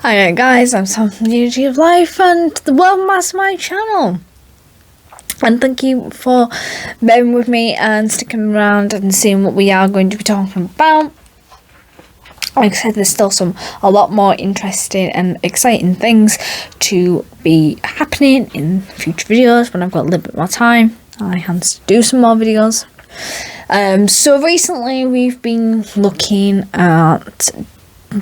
Hi guys, I'm Sam from YouTube Life and the World Mastermind channel. And thank you for bearing with me and sticking around and seeing what we are going to be talking about. Like I said, there's still a lot more interesting and exciting things to be happening in future videos when I've got a little bit more time. I have to do some more videos. So recently we've been looking at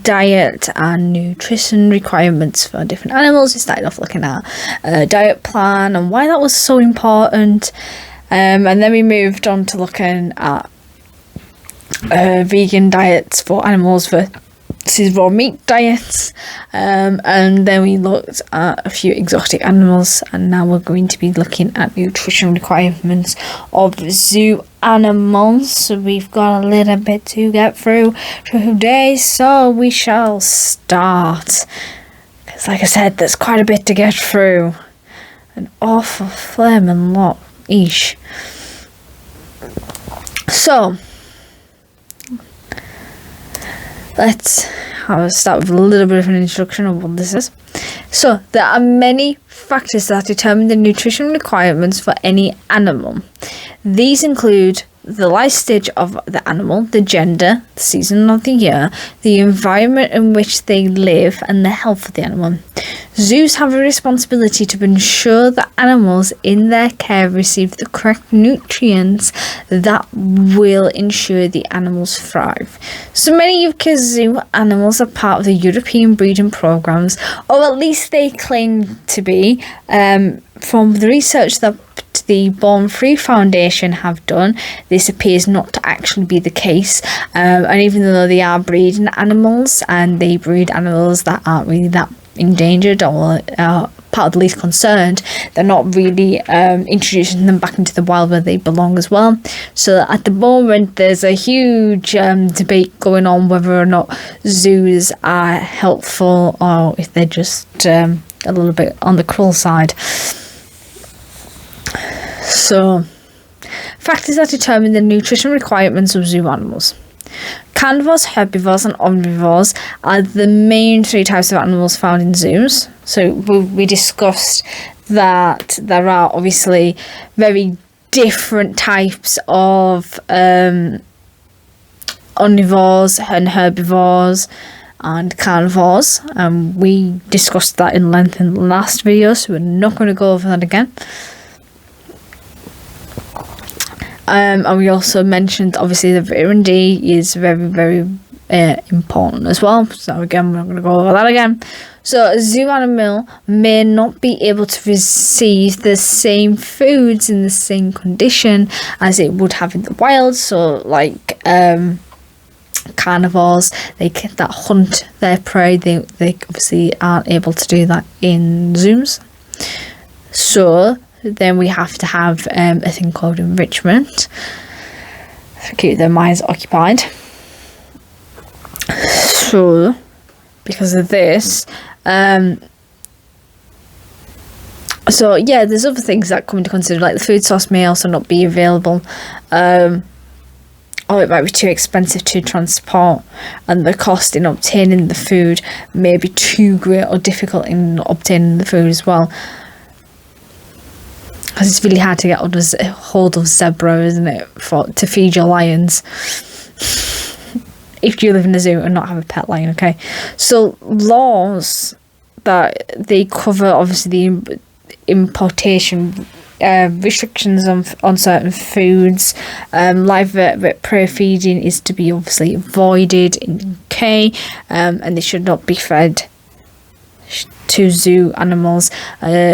diet and nutrition requirements for different animals. We started off looking at a diet plan and why that was so important, and then we moved on to looking at vegan diets for animals versus raw meat diets, and then we looked at a few exotic animals, and now we're going to be looking at nutrition requirements of zoo animals. So we've got a little bit to get through today, so we shall start, because like I said, there's quite a bit to get through, an awful flaming lot each. So let's start with a little bit of an introduction of what this is. So there are many factors that determine the nutrition requirements for any animal. These include the life stage of the animal, the gender, the season of the year, the environment in which they live, and the health of the animal. Zoos have a responsibility to ensure that animals in their care receive the correct nutrients that will ensure the animals thrive. So many UK zoo animals are part of the European breeding programs, or at least they claim to be, from the research that the Born Free Foundation have done. This appears not to actually be the case, and even though they are breeding animals and they breed animals that aren't really that endangered or part of the least concerned, they're not really introducing them back into the wild where they belong as well. So at the moment there's a huge debate going on whether or not zoos are helpful or if they're just a little bit on the cruel side. So, factors that determine the nutrition requirements of zoo animals. Carnivores, herbivores and omnivores are the main three types of animals found in zoos. So we discussed that there are obviously very different types of omnivores and herbivores and carnivores. We discussed that in length in the last video, so we're not going to go over that again. And we also mentioned obviously the vitamin D is very, very important as well. So again, we're not going to go over that again. So a zoo animal may not be able to receive the same foods in the same condition as it would have in the wild. So like carnivores, that hunt their prey, they obviously aren't able to do that in zoos. So then we have to have a thing called enrichment to keep their minds occupied. So because of this, so yeah, there's other things that come into consider, like the food source may also not be available, or it might be too expensive to transport, and the cost in obtaining the food may be too great or difficult in obtaining the food as well. Because it's really hard to get hold of zebra, isn't it, to feed your lions? If you live in a zoo and not have a pet lion, okay? So laws that they cover, obviously the importation restrictions on certain foods. Live vertebrate prey feeding is to be obviously avoided in the UK, and they should not be fed to zoo animals,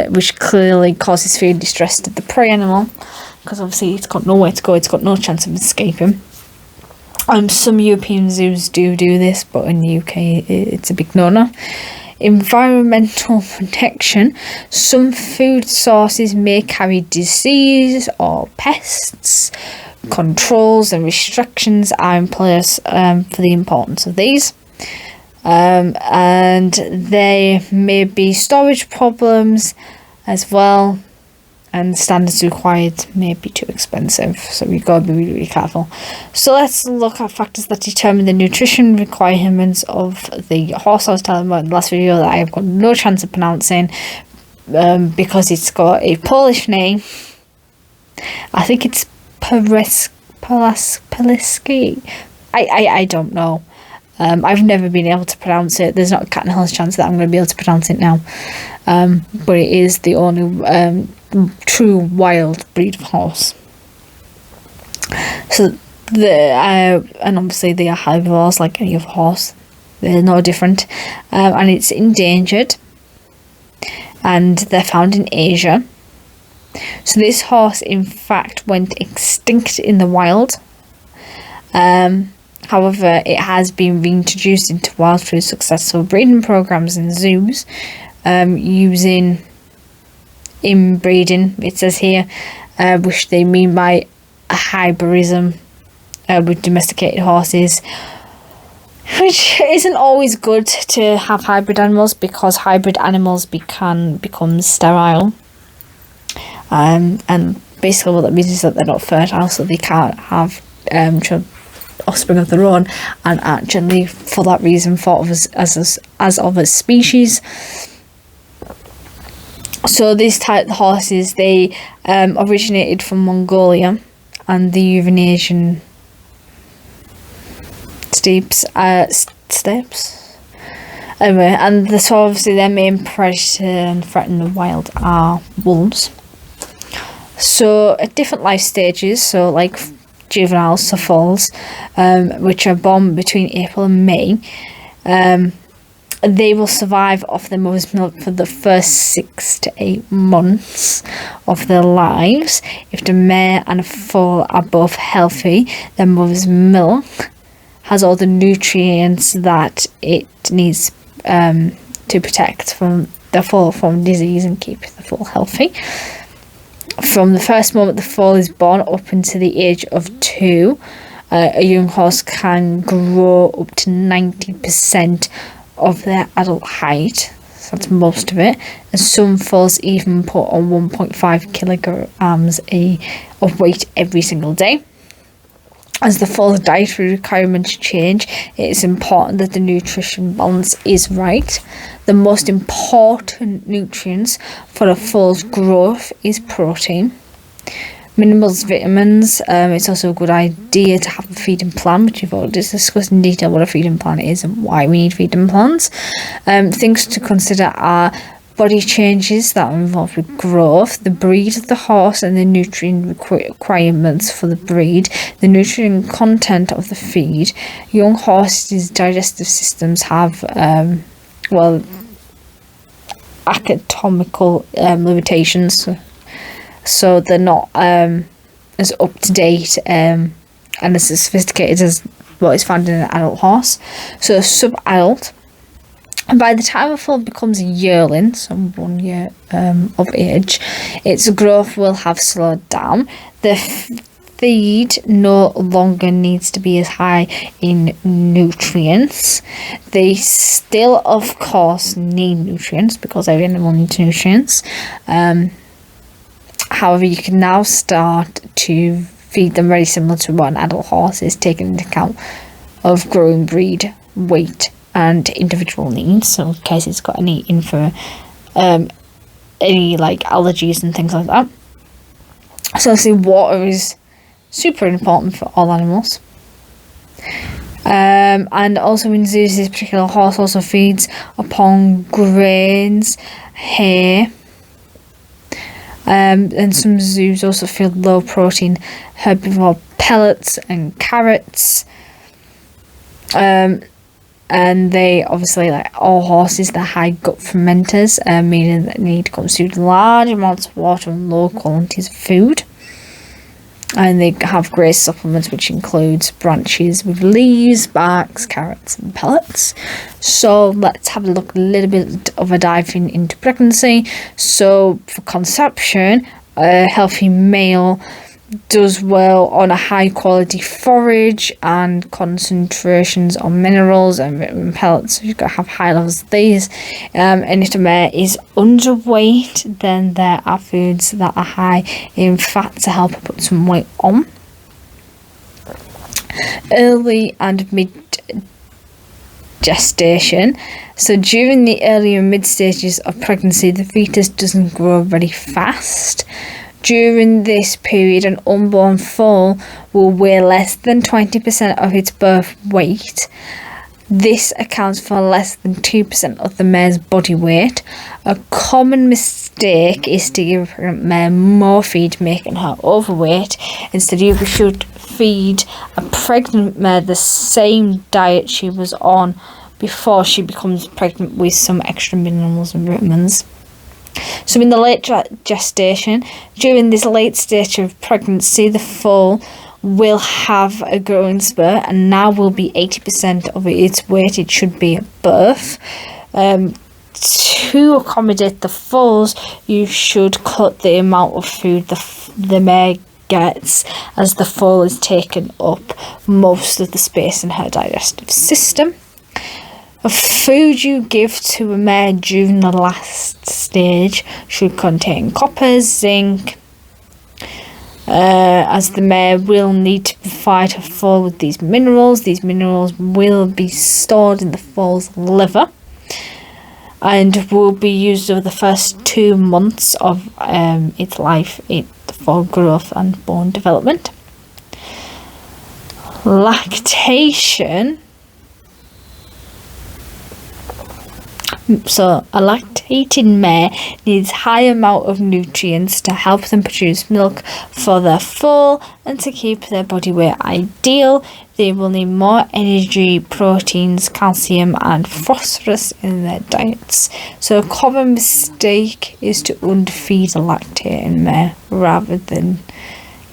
which clearly causes fear and distress to the prey animal, because obviously it's got nowhere to go, it's got no chance of escaping. Some European zoos do this, but in the UK it's a big no-no. Environmental protection. Some food sources may carry disease or pests. Controls and restrictions are in place for the importance of these. And there may be storage problems as well, and standards required may be too expensive, so we've got to be really, really careful. So let's look at factors that determine the nutrition requirements of the horse I was telling about in the last video that I have got no chance of pronouncing because it's got a Polish name. I think it's Pulaski. I don't know. I've never been able to pronounce it. There's not a cat and horse chance that I'm going to be able to pronounce it now. But it is the only true wild breed of horse. So and obviously they are herbivores like any other horse. They're no different. And it's endangered. And they're found in Asia. So this horse, in fact, went extinct in the wild. However, it has been reintroduced into wild through successful breeding programs in zoos, using inbreeding, it says here, which they mean by a hybridism with domesticated horses, which isn't always good to have hybrid animals because hybrid animals can become sterile. And basically what that means is that they're not fertile, so they can't have offspring of their own, and actually for that reason thought of as of a species. So these type of horses, they originated from Mongolia and the Eurasian steppes. Anyway, and so obviously their main predator and threat in the wild are wolves. So at different life stages, so like juveniles, so foals, which are born between April and May, they will survive off their mother's milk for the first 6 to 8 months of their lives. If the mare and a foal are both healthy, their mother's milk has all the nutrients that it needs to protect from the foal from disease and keep the foal healthy. From the first moment the foal is born up until the age of 2, a young horse can grow up to 90% of their adult height. So that's most of it. And some foals even put on 1.5 kilograms of weight every single day. As the foal's dietary requirements change, it is important that the nutrition balance is right. The most important nutrients for a foal's growth is protein, minerals, vitamins. It's also a good idea to have a feeding plan, which we've already discussed in detail what a feeding plan is and why we need feeding plans. Things to consider are body changes that are involved with growth, the breed of the horse and the nutrient requirements for the breed, the nutrient content of the feed. Young horses' digestive systems have, anatomical limitations, so they're not as up to date and as sophisticated as what is found in an adult horse. So sub-adult. And by the time a foal becomes a yearling, so 1 year of age, its growth will have slowed down. The feed no longer needs to be as high in nutrients. They still, of course, need nutrients because every animal needs nutrients. However, you can now start to feed them very similar to what an adult horse is, taking into account of growing breed, weight, and individual needs, so in case it's got any any like allergies and things like that. So obviously water is super important for all animals. And also in zoos, this particular horse also feeds upon grains, hay, and some zoos also feed low protein herbivore pellets and carrots. And they obviously, like all horses, they're high gut fermenters, meaning that they need to consume large amounts of water and low quantities of food. And they have graze supplements, which includes branches with leaves, barks, carrots, and pellets. So let's have a look, a little bit of a dive into pregnancy. So for conception, a healthy male does well on a high quality forage and concentrations on minerals and vitamin pellets. So you've got to have high levels of these. And if the mare is underweight, then there are foods that are high in fat to help her put some weight on. Early and mid gestation. So during the early and mid stages of pregnancy, the fetus doesn't grow very fast. During this period, an unborn foal will weigh less than 20% of its birth weight. This accounts for less than 2% of the mare's body weight. A common mistake is to give a pregnant mare more feed, making her overweight. Instead, you should feed a pregnant mare the same diet she was on before she becomes pregnant, with some extra minerals and vitamins. So in the late gestation, during this late stage of pregnancy, the foal will have a growing spurt and now will be 80% of its weight it should be at birth. To accommodate the foals, you should cut the amount of food the mare gets, as the foal is taking up most of the space in her digestive system. A food you give to a mare during the last stage should contain copper, zinc, as the mare will need to provide her foal with these minerals. These minerals will be stored in the foal's liver and will be used over the first 2 months of its life for growth and bone development. Lactation. So a lactating mare needs high amount of nutrients to help them produce milk for their foal and to keep their body weight ideal. They will need more energy, proteins, calcium and phosphorus in their diets. So a common mistake is to underfeed a lactating mare rather than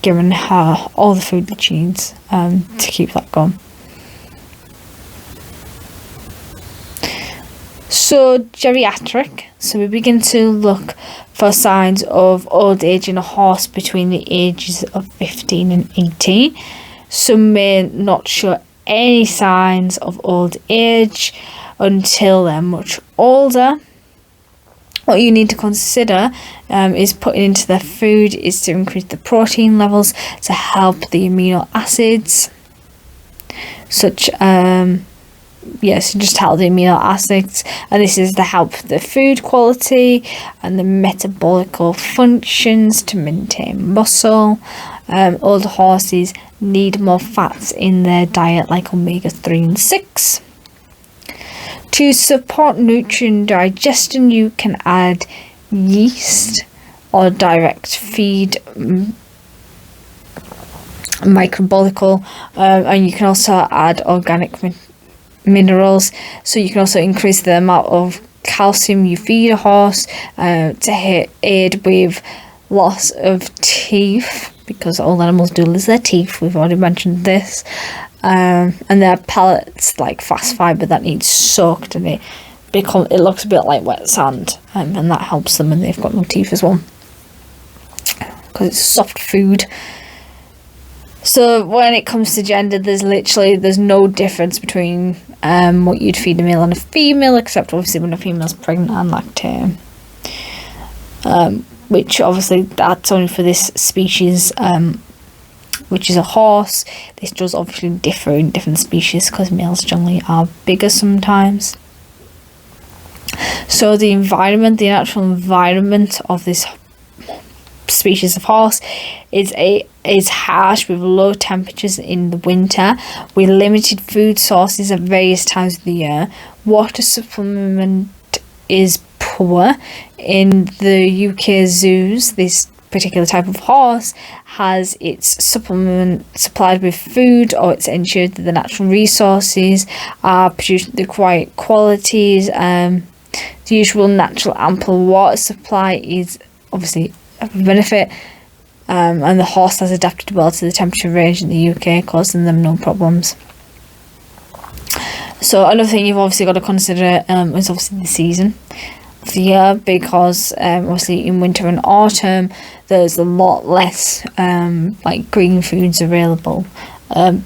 giving her all the food that she needs to keep that going. So geriatric, so we begin to look for signs of old age in a horse between the ages of 15 and 18. Some may not show any signs of old age until they're much older. What you need to consider is putting into their food is to increase the protein levels to help the amino acids, such just help the amino acids, and this is to help the food quality and the metabolical functions to maintain muscle. Older horses need more fats in their diet, like omega-3 and 6. To support nutrient digestion, you can add yeast or direct feed microbial, and you can also add organic minerals. So you can also increase the amount of calcium you feed a horse to aid with loss of teeth, because all animals do lose their teeth. We've already mentioned this. And there are pellets like fast fibre that need soaked, and it looks a bit like wet sand, and that helps them when they've got no teeth as well, because it's soft food. So when it comes to gender, there's no difference between what you'd feed a male and a female, except obviously when a female's pregnant and lactating, which obviously that's only for this species, which is a horse. This does obviously differ in different species because males generally are bigger sometimes. So the natural environment of this species of horse is harsh, with low temperatures in the winter, with limited food sources at various times of the year. Water supplement is poor. In the UK zoos, this particular type of horse has its supplement supplied with food, or it's ensured that the natural resources are produced with the required qualities. The usual natural ample water supply is obviously a benefit, and the horse has adapted well to the temperature range in the UK, causing them no problems. So another thing you've obviously got to consider is obviously the season. of the year, because obviously in winter and autumn there's a lot less like green foods available,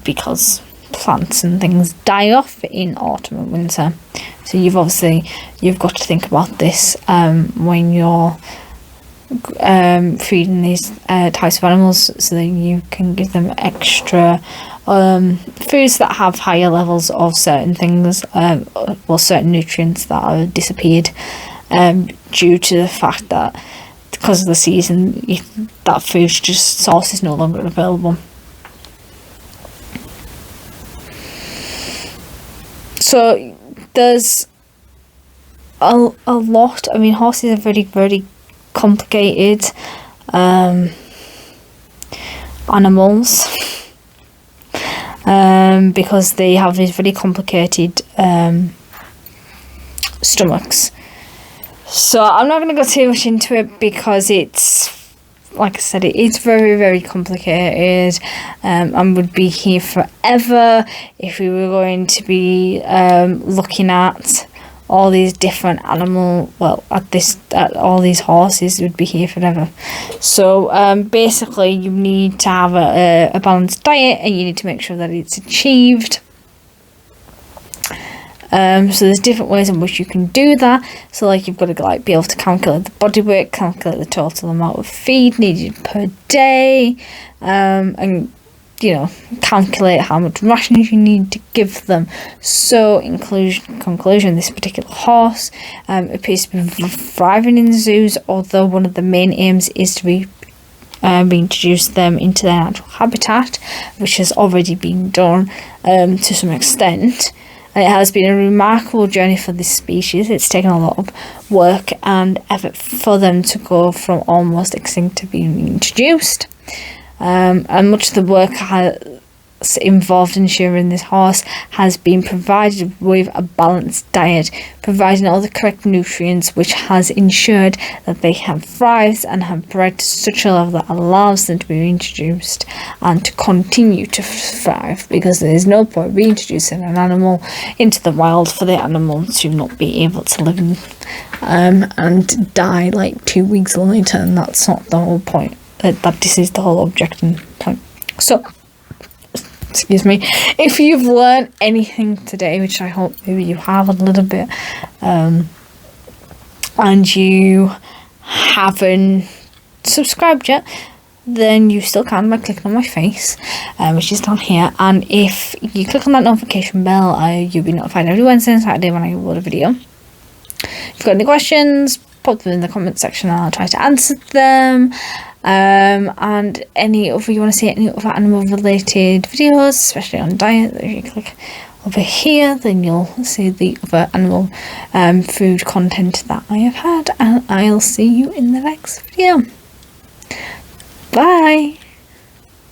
because plants and things die off in autumn and winter. So you've got to think about this when you're feeding these types of animals, so that you can give them extra foods that have higher levels of certain things, or certain nutrients that are disappeared due to the fact that because of the season that food source is no longer available. So there's a lot. I mean, horses are very, very complicated animals, because they have these very complicated stomachs. So I'm not going to go too much into it, because it's, like I said, it is very, very complicated, and would be here forever if we were going to be looking at all these different all these horses. Would be here forever. So basically you need to have a balanced diet, and you need to make sure that it's achieved. So there's different ways in which you can do that. So like, you've got to be able to calculate the body weight, calculate the total amount of feed needed per day, and calculate how much rations you need to give them. So in conclusion, this particular horse appears to be thriving in zoos, although one of the main aims is to reintroduce them into their natural habitat, which has already been done to some extent. And it has been a remarkable journey for this species. It's taken a lot of work and effort for them to go from almost extinct to being reintroduced. And much of the work involved in ensuring this horse has been provided with a balanced diet, providing all the correct nutrients, which has ensured that they have thrived and have bred to such a level that allows them to be reintroduced and to continue to thrive, because there is no point reintroducing an animal into the wild for the animal to not be able to live in, and die like 2 weeks later, and that's not the whole point. This is the whole objective point. So, excuse me, if you've learned anything today, which I hope maybe you have a little bit, and you haven't subscribed yet, then you still can by clicking on my face, which is down here. And if you click on that notification bell, you'll be notified every Wednesday and Saturday when I upload a video. If you've got any questions, pop them in the comment section and I'll try to answer them. And if you want to see any other animal related videos, especially on diet, if you click over here, then you'll see the other animal food content that I have had, and I'll see you in the next video. Bye.